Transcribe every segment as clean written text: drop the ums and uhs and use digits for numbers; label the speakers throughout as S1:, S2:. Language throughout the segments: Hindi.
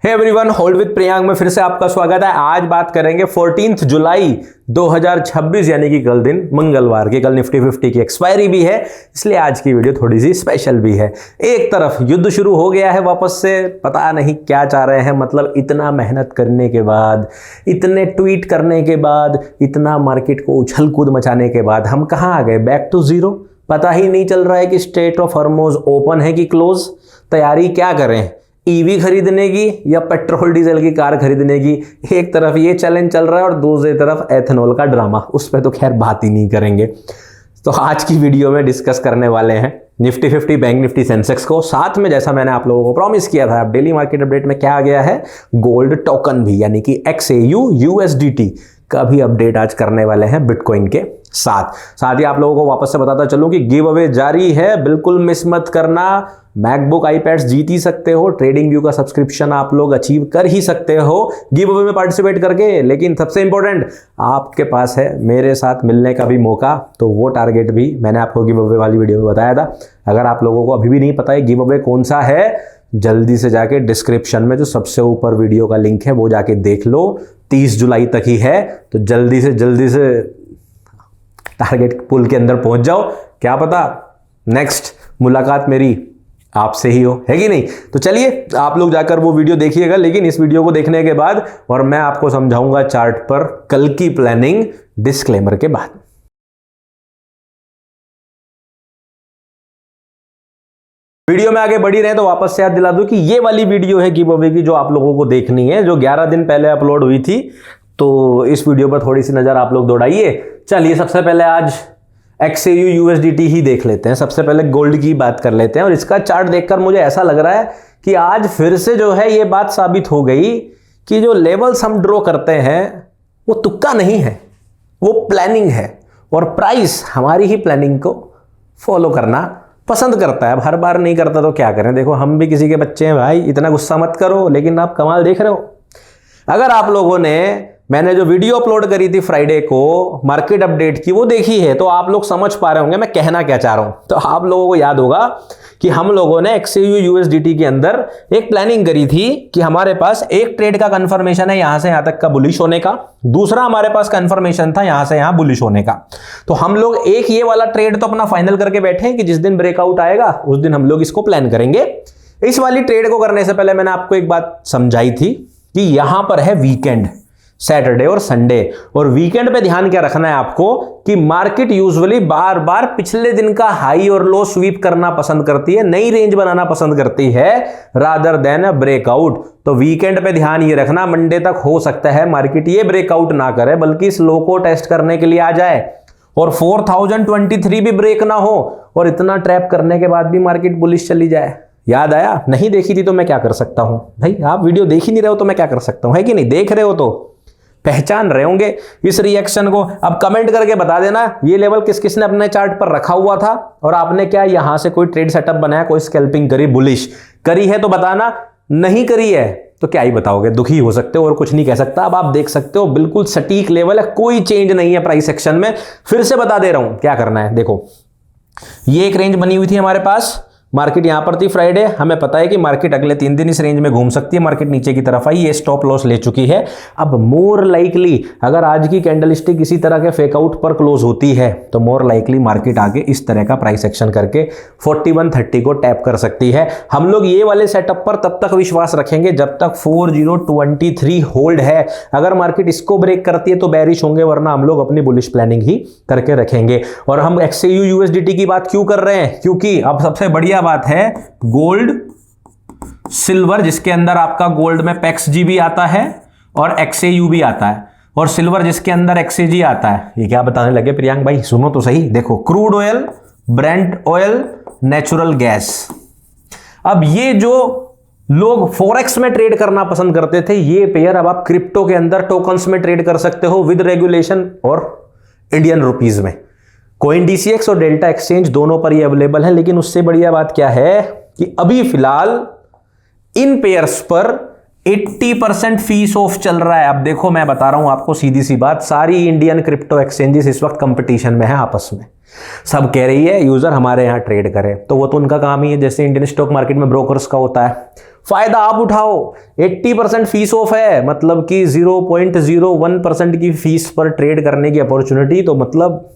S1: Hey everyone, hold with Priyank में फिर से आपका स्वागत है। आज बात करेंगे 14 जुलाई 2026 यानी कि कल दिन मंगलवार की। कल निफ्टी 50 की एक्सपायरी भी है, इसलिए आज की वीडियो थोड़ी सी स्पेशल भी है। एक तरफ युद्ध शुरू हो गया है वापस से, पता नहीं क्या चाह रहे हैं। मतलब इतना मेहनत करने के बाद, इतने ट्वीट करने के बाद, इतना मार्केट को उछल कूद मचाने के बाद हम कहाँ आ गए? Back to zero. पता ही नहीं चल रहा है कि स्ट्रेट ऑफ हॉर्मुज़ ओपन है कि क्लोज। तैयारी क्या करें, ईवी खरीदने की या पेट्रोल डीजल की कार खरीदने की? एक तरफ ये चैलेंज चल रहा है और दूसरी तरफ एथेनॉल का ड्रामा। उस पर तो खैर बात ही नहीं करेंगे। तो आज की वीडियो में डिस्कस करने वाले हैं निफ्टी 50, बैंक निफ्टी, सेंसेक्स को। साथ में जैसा मैंने आप लोगों को प्रॉमिस किया था, अब डेली मार्केट अपडेट में क्या आ गया है, गोल्ड टोकन भी यानी कि XAU USDT का भी अपडेट आज करने वाले हैं बिटकॉइन के साथ ही आप लोगों को वापस से बताता चलूं कि गिव अवे जारी है, बिल्कुल मिस मत करना। मैकबुक, आईपैड्स जीत ही सकते हो, ट्रेडिंग व्यू का सब्सक्रिप्शन आप लोग अचीव कर ही सकते हो गिव अवे में पार्टिसिपेट करके। लेकिन सबसे इंपॉर्टेंट, आपके पास है मेरे साथ मिलने का भी मौका, तो वो टारगेट भी मैंने आपको गिव अवे वाली वीडियो में बताया था। अगर आप लोगों को अभी भी नहीं पता है गिव अवे कौन सा है, जल्दी से जाके डिस्क्रिप्शन में जो सबसे ऊपर वीडियो का लिंक है वो जाके देख लो। 30 जुलाई तक ही है, तो जल्दी से टारगेट पुल के अंदर पहुंच जाओ। क्या पता नेक्स्ट मुलाकात मेरी आपसे ही हो, है कि नहीं? तो चलिए आप लोग जाकर वो वीडियो देखिएगा, लेकिन इस वीडियो को देखने के बाद और मैं आपको समझाऊंगा चार्ट पर कल की प्लानिंग डिस्क्लेमर के बाद। वीडियो में आगे बढ़ी रहे तो वापस से याद दिला दूं कि ये वाली वीडियो है गिव अवे की, जो आप लोगों को देखनी है, जो 11 दिन पहले अपलोड हुई थी। तो इस वीडियो पर थोड़ी सी नजर आप लोग दौड़ाइए। चलिए सबसे पहले आज XAU USDT ही देख लेते हैं। सबसे पहले गोल्ड की बात कर लेते हैं, और इसका चार्ट देखकर मुझे ऐसा लग रहा है कि आज फिर से जो है ये बात साबित हो गई कि जो लेवल्स हम ड्रॉ करते हैं वो तुक्का नहीं है, वो प्लानिंग है। और प्राइस हमारी ही प्लानिंग को फॉलो करना पसंद करता है। अब हर बार नहीं करता तो क्या करें? देखो, हम भी किसी के बच्चे हैं भाई, इतना गुस्सा मत करो। लेकिन आप कमाल देख रहे हो। अगर आप लोगों ने मैंने जो वीडियो अपलोड करी थी फ्राइडे को मार्केट अपडेट की, वो देखी है, तो आप लोग समझ पा रहे होंगे मैं कहना क्या चाह रहा हूं। तो आप लोगों को याद होगा कि हम लोगों ने XAU USDT के अंदर एक प्लानिंग करी थी कि हमारे पास एक ट्रेड का कंफर्मेशन है यहां से यहां तक का बुलिश होने का, दूसरा हमारे पास कंफर्मेशन था यहां से यहां बुलिश होने का। तो हम लोग एक ये वाला ट्रेड तो अपना फाइनल करके बैठे हैं कि जिस दिन ब्रेकआउट आएगा उस दिन हम लोग इसको प्लान करेंगे। इस वाली ट्रेड को करने से पहले मैंने आपको एक बात समझाई थी कि यहां पर है वीकेंड, सैटरडे और संडे। और वीकेंड पे ध्यान क्या रखना है आपको कि मार्केट यूजुअली बार बार पिछले दिन का हाई और लो स्वीप करना पसंद करती है, नई रेंज बनाना पसंद करती है रादर देन अ ब्रेकआउट। तो वीकेंड पे ध्यान ये रखना, मंडे तक हो सकता है मार्केट ये ब्रेकआउट ना करे बल्कि इस लो को टेस्ट करने के लिए आ जाए और 4023 भी ब्रेक ना हो, और इतना ट्रैप करने के बाद भी मार्केट बुलिश चली जाए। याद आया? नहीं देखी थी तो मैं क्या कर सकता हूं भाई? आप वीडियो देख ही नहीं रहे हो तो मैं क्या कर सकता हूं, है कि नहीं? देख रहे हो तो पहचान रहे होंगे इस रिएक्शन को। अब कमेंट करके बता देना ये लेवल किस किस ने अपने चार्ट पर रखा हुआ था और आपने क्या यहां से कोई ट्रेड सेटअप बनाया, कोई स्कैल्पिंग करी, बुलिश करी है तो बताना, नहीं करी है तो क्या ही बताओगे, दुखी हो सकते हो और कुछ नहीं कह सकता। अब आप देख सकते हो बिल्कुल सटीक लेवल है, कोई चेंज नहीं है प्राइस एक्शन में। फिर से बता दे रहा हूं क्या करना है। देखो, ये एक रेंज बनी हुई थी हमारे पास, मार्केट यहां पर थी फ्राइडे, हमें पता है कि मार्केट अगले 3 दिन इस रेंज में घूम सकती है। मार्केट नीचे की तरफ आई, ये स्टॉप लॉस ले चुकी है। अब मोर लाइकली अगर आज की कैंडलस्टिक इसी तरह के फेकआउट पर क्लोज होती है तो मोर लाइकली मार्केट आगे इस तरह का प्राइस एक्शन करके 4130 को टैप कर सकती है। हम लोग ये वाले सेटअप पर तब तक विश्वास रखेंगे जब तक 4023 होल्ड है। अगर मार्केट इसको ब्रेक करती है तो बेरिश होंगे, वरना हम लोग अपनी बुलिश प्लानिंग ही करके रखेंगे। और हम XAU USDT की बात क्यों कर रहे हैं? क्योंकि अब सबसे बढ़िया बात है गोल्ड सिल्वर, जिसके अंदर आपका गोल्ड में PEXG भी आता है और XAU भी आता है, और सिल्वर जिसके अंदर XAG आता है। ये क्या बताने लगे प्रियांक भाई? सुनो तो सही। देखो, crude oil, Brent oil, natural gas. अब ये जो लोग फॉरेक्स में ट्रेड करना पसंद करते थे, ये पेयर अब आप क्रिप्टो के अंदर टोकन्स में ट्रेड कर सकते हो विद रेगुलेशन और इंडियन रुपीज में। CoinDCX और डेल्टा एक्सचेंज दोनों पर ये अवेलेबल है। लेकिन उससे बढ़िया बात क्या है कि अभी फिलहाल इन पेयर्स पर 80% फीस ऑफ चल रहा है। अब देखो, मैं बता रहा हूं आपको सीधी सी बात, सारी इंडियन क्रिप्टो एक्सचेंजेस इस वक्त कंपटीशन में है आपस में। सब कह रही है यूजर हमारे यहाँ ट्रेड करे, तो वो तो उनका काम ही है, जैसे इंडियन स्टॉक मार्केट में ब्रोकर्स का होता है। फायदा आप उठाओ, 80% फीस ऑफ है, मतलब कि 0.01% की फीस पर ट्रेड करने की अपॉर्चुनिटी, तो मतलब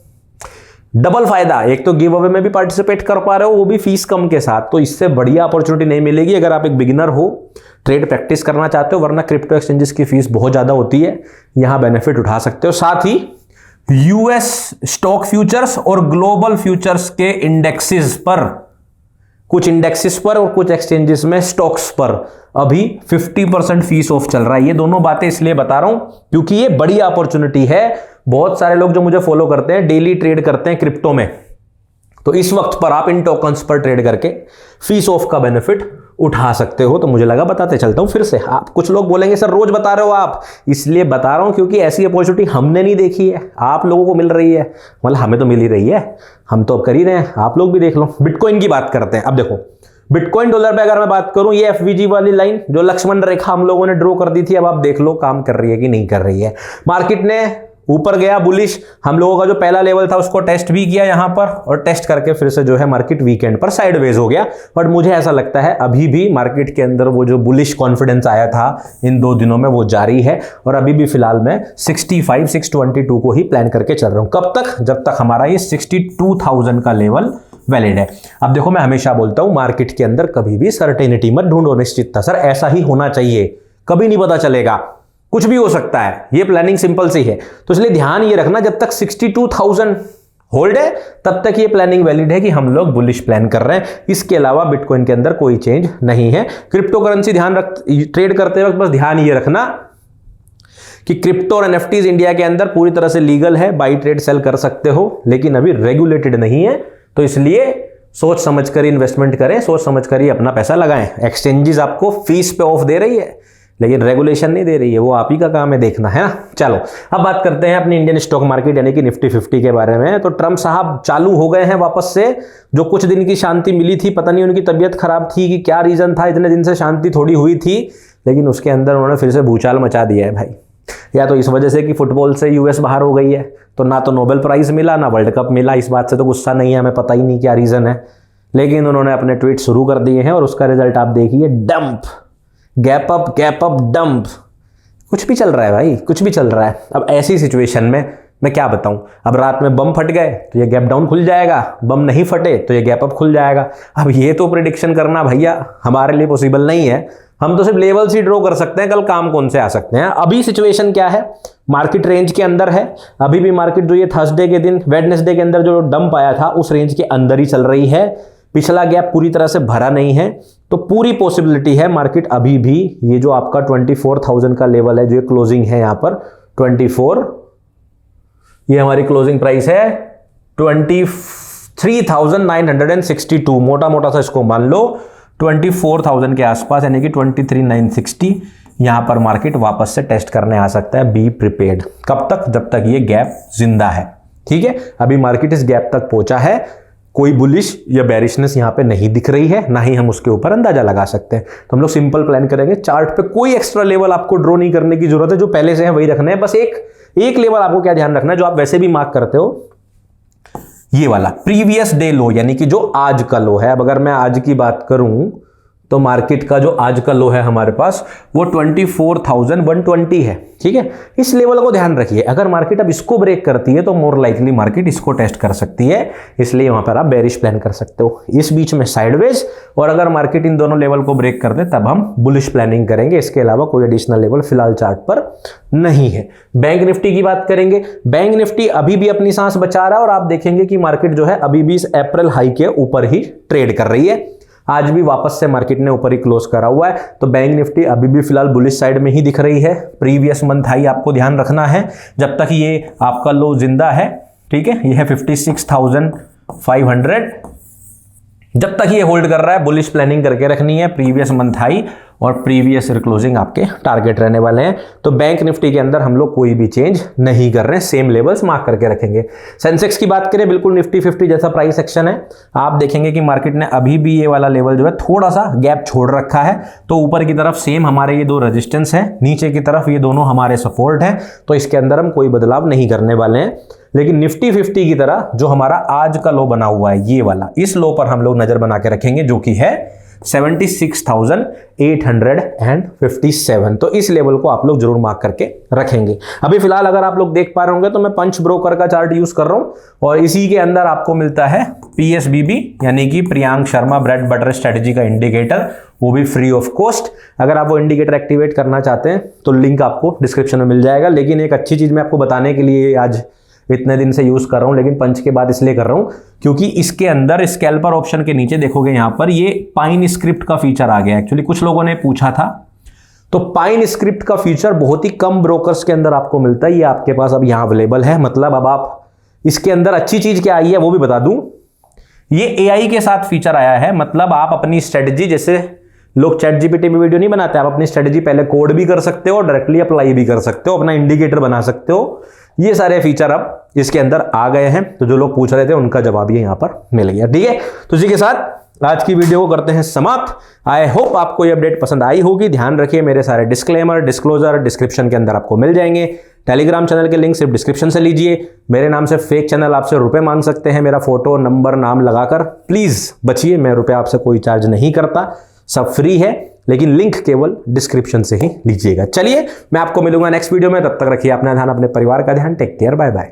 S1: डबल फायदा। एक तो गिव अवे में भी पार्टिसिपेट कर पा रहे हो, वो भी फीस कम के साथ, तो इससे बढ़िया अपॉर्चुनिटी नहीं मिलेगी अगर आप एक बिगिनर हो, ट्रेड प्रैक्टिस करना चाहते हो। वरना क्रिप्टो एक्सचेंजेस की फीस बहुत ज्यादा होती है, यहां बेनिफिट उठा सकते हो। साथ ही यूएस स्टॉक फ्यूचर्स और ग्लोबल फ्यूचर्स के इंडेक्सेस पर, कुछ इंडेक्सेस पर और कुछ एक्सचेंजेस में स्टॉक्स पर अभी 50% फीस ऑफ चल रहा है। ये दोनों बातें इसलिए बता रहा हूं क्योंकि ये बड़ी अपॉर्चुनिटी है। बहुत सारे लोग जो मुझे फॉलो करते हैं, डेली ट्रेड करते हैं क्रिप्टो में, तो इस वक्त पर आप इन टोकन्स पर ट्रेड करके फीस ऑफ का बेनिफिट उठा सकते हो। तो मुझे लगा बताते चलता हूं फिर से। आप कुछ लोग बोलेंगे सर रोज बता रहे हो आप, इसलिए बता रहा हूं क्योंकि ऐसी अपॉर्चुनिटी हमने नहीं देखी है, आप लोगों को मिल रही है। मतलब हमें तो मिल ही रही है, हम तो अब कर ही रहे हैं, आप लोग भी देख लो। बिटकॉइन की बात करते हैं। अब देखो बिटकॉइन डॉलर पे अगर मैं बात करूं, ये एफवीजी वाली लाइन जो लक्ष्मण रेखा हम लोगों ने ड्रॉ कर दी थी, अब आप देख लो काम कर रही है कि नहीं कर रही है। मार्केट ने ऊपर गया बुलिश, हम लोगों का जो पहला लेवल था उसको टेस्ट भी किया यहां पर, और टेस्ट करके फिर से जो है मार्केट वीकेंड पर साइडवेज हो गया। बट मुझे ऐसा लगता है अभी भी मार्केट के अंदर वो जो बुलिश कॉन्फिडेंस आया था इन 2 दिनों में वो जारी है, और अभी भी फिलहाल मैं 65,622 को ही प्लान करके चल रहा हूं। कब तक? जब तक हमारा ये 62,000 का लेवल वैलिड है। अब देखो मैं हमेशा बोलता हूं मार्केट के अंदर कभी भी सर्टेनिटी मत ढूंढो, निश्चितता। सर ऐसा ही होना चाहिए, कभी नहीं पता चलेगा, कुछ भी हो सकता है, ये प्लानिंग सिंपल सी है। तो इसलिए ध्यान ये रखना जब तक 62,000 होल्ड है तब तक ये प्लानिंग वैलिड है कि हम लोग बुलिश प्लान कर रहे हैं। इसके अलावा बिटकॉइन के अंदर कोई चेंज नहीं है। क्रिप्टो करेंसी ट्रेड करते वक्त बस ध्यान ये रखना कि क्रिप्टो और एनएफटीज इंडिया के अंदर पूरी तरह से लीगल है, बाई ट्रेड सेल कर सकते हो, लेकिन अभी रेगुलेटेड नहीं है। तो इसलिए सोच समझ कर इन्वेस्टमेंट करें, सोच समझ कर ही अपना पैसा लगाएं। एक्सचेंजेस आपको फीस पे ऑफ दे रही है लेकिन रेगुलेशन नहीं दे रही है, वो आप ही का काम है देखना, है ना। चलो अब बात करते हैं अपनी इंडियन स्टॉक मार्केट यानी कि निफ्टी 50 के बारे में। तो ट्रम्प साहब चालू हो गए हैं वापस से। जो कुछ दिन की शांति मिली थी, पता नहीं उनकी तबीयत खराब थी कि क्या रीजन था, इतने दिन से शांति थोड़ी हुई थी, लेकिन उसके अंदर उन्होंने फिर से भूचाल मचा दिया है भाई। या तो इस वजह से कि फुटबॉल से यूएस बाहर हो गई है, तो ना तो नोबेल प्राइज मिला ना वर्ल्ड कप मिला। इस बात से तो गुस्सा नहीं है, हमें पता ही नहीं क्या रीजन है, लेकिन उन्होंने अपने ट्वीट शुरू कर दिए हैं और उसका रिजल्ट आप देखिए, डंप, गैप अप डंप, कुछ भी चल रहा है भाई, कुछ भी चल रहा है। अब ऐसी सिचुएशन में मैं क्या बताऊं, अब रात में बम फट गए तो ये गैप डाउन खुल जाएगा, बम नहीं फटे तो ये गैप अप खुल जाएगा। अब ये तो प्रेडिक्शन करना भैया हमारे लिए पॉसिबल नहीं है, हम तो सिर्फ लेवल्स ही ड्रॉ कर सकते हैं, कल काम कौन से आ सकते हैं। अभी सिचुएशन क्या है, मार्केट रेंज के अंदर है, अभी भी मार्केट जो ये थर्सडे के दिन, वेडनेसडे के अंदर जो डंप आया था उस रेंज के अंदर ही चल रही है। पिछला गैप पूरी तरह से भरा नहीं है, तो पूरी पॉसिबिलिटी है मार्केट अभी भी ये जो आपका 24,000 का लेवल है, जो क्लोजिंग है यहाँ पर 24, ये हमारी क्लोजिंग प्राइस है 23,962, मोटा मोटा सा इसको मान लो 24,000 के आसपास, यानी कि 23,960 यहां पर मार्केट वापस से टेस्ट करने आ सकता है। Be prepared. कब तक? जब तक ये गैप जिंदा है, ठीक है। अभी मार्केट इस गैप तक पहुंचा है, कोई बुलिश या बेरिशनेस यहां पे नहीं दिख रही है, ना ही हम उसके ऊपर अंदाजा लगा सकते हैं। तो हम लोग सिंपल प्लान करेंगे, चार्ट पे कोई एक्स्ट्रा लेवल आपको ड्रॉ नहीं करने की जरूरत है, जो पहले से है वही रखना है। बस एक लेवल आपको क्या ध्यान रखना है, जो आप वैसे भी मार्क करते हो, ये वाला प्रीवियस डे लो, यानी कि जो आज का लो है। अब अगर मैं आज की बात करूं तो मार्केट का जो आज का लो है हमारे पास वो 24,120 है, ठीक है। इस लेवल को ध्यान रखिए, अगर मार्केट अब इसको ब्रेक करती है तो मोर लाइकली मार्केट इसको टेस्ट कर सकती है, इसलिए वहां पर आप बेरिश प्लान कर सकते हो। इस बीच में साइडवेज, और अगर मार्केट इन दोनों लेवल को ब्रेक कर दे तब हम बुलिश प्लानिंग करेंगे। इसके अलावा कोई एडिशनल लेवल फिलहाल चार्ट पर नहीं है। बैंक निफ्टी की बात करेंगे, बैंक निफ्टी अभी भी अपनी सांस बचा रहा है, और आप देखेंगे कि मार्केट जो है अभी भी इस अप्रैल हाई के ऊपर ही ट्रेड कर रही है। आज भी वापस से मार्केट ने ऊपर ही क्लोज करा हुआ है, तो बैंक निफ्टी अभी भी फिलहाल बुलिश साइड में ही दिख रही है। प्रीवियस मंथ हाई आपको ध्यान रखना है, जब तक ये आपका लो जिंदा है, ठीक है। ये है 56,500, जब तक ये होल्ड कर रहा है बुलिश प्लानिंग करके रखनी है। प्रीवियस मंथ हाई और प्रीवियस क्लोजिंग आपके टारगेट रहने वाले हैं। तो बैंक निफ्टी के अंदर हम लोग कोई भी चेंज नहीं कर रहे हैं, सेम लेवल्स मार्क करके रखेंगे। सेंसेक्स की बात करें, बिल्कुल निफ्टी 50 जैसा प्राइस एक्शन है। आप देखेंगे कि मार्केट ने अभी भी ये वाला लेवल जो है थोड़ा सा गैप छोड़ रखा है, तो ऊपर की तरफ सेम हमारे ये दो रेजिस्टेंस है, नीचे की तरफ ये दोनों हमारे सपोर्ट है, तो इसके अंदर हम कोई बदलाव नहीं करने वाले हैं। लेकिन निफ्टी 50 की तरह जो हमारा आज का लो बना हुआ है ये वाला, इस लो पर हम लोग नजर बना के रखेंगे जो कि है 76,857। तो इस लेवल को आप लोग जरूर मार्क करके रखेंगे। अभी फिलहाल अगर आप लोग देख पा रहे होंगे तो मैं पंच ब्रोकर का चार्ट यूज कर रहा हूं और इसी के अंदर आपको मिलता है PSBB यानी कि Priyank Sharma bread butter strategy का इंडिकेटर, वो भी फ्री ऑफ कॉस्ट। अगर आप वो इंडिकेटर एक्टिवेट करना चाहते हैं तो लिंक आपको डिस्क्रिप्शन में मिल जाएगा। लेकिन एक अच्छी चीज मैं आपको बताने के लिए आज इतने दिन से यूज कर रहा हूं, लेकिन पंच के बाद इसलिए कर रहा हूं क्योंकि इसके अंदर स्कैल्पर ऑप्शन के नीचे देखोगे यहां पर ये पाइन स्क्रिप्ट का फीचर आ गया। एक्चुअली कुछ लोगों ने पूछा था, तो पाइन स्क्रिप्ट का फीचर बहुत ही कम ब्रोकर्स के अंदर आपको मिलता है, ये आपके पास अब यहां अवेलेबल है। मतलब अब आप इसके अंदर अच्छी चीज क्या आई है वो भी बता दूं, ये AI के साथ फीचर आया है। मतलब आप अपनी स्ट्रेटजी, जैसे लोग चैट जीपीटी में वीडियो नहीं बनाते, आप अपनी स्ट्रेटजी पहले कोड भी कर सकते हो, डायरेक्टली अप्लाई भी कर सकते हो, अपना इंडिकेटर बना सकते हो। ये सारे फीचर अब इसके अंदर आ गए हैं, तो जो लोग पूछ रहे थे उनका जवाब ये यहां पर मिल गया। ठीक है, तो इसी के साथ आज की वीडियो को करते हैं समाप्त। आई होप आपको ये अपडेट पसंद आई होगी। ध्यान रखिए मेरे सारे डिस्क्लेमर, डिस्क्लोजर डिस्क्रिप्शन के अंदर आपको मिल जाएंगे। टेलीग्राम चैनल के लिंक सिर्फ डिस्क्रिप्शन से लीजिए। मेरे नाम से फेक चैनल आपसे रुपए मांग सकते हैं, मेरा फोटो नंबर नाम लगाकर। प्लीज बचिए, मैं रुपए आपसे कोई चार्ज नहीं करता, सब फ्री है, लेकिन लिंक केवल डिस्क्रिप्शन से ही लीजिएगा। चलिए मैं आपको मिलूंगा नेक्स्ट वीडियो में, तब तक रखिए अपना ध्यान, अपने परिवार का ध्यान। Take care, bye bye.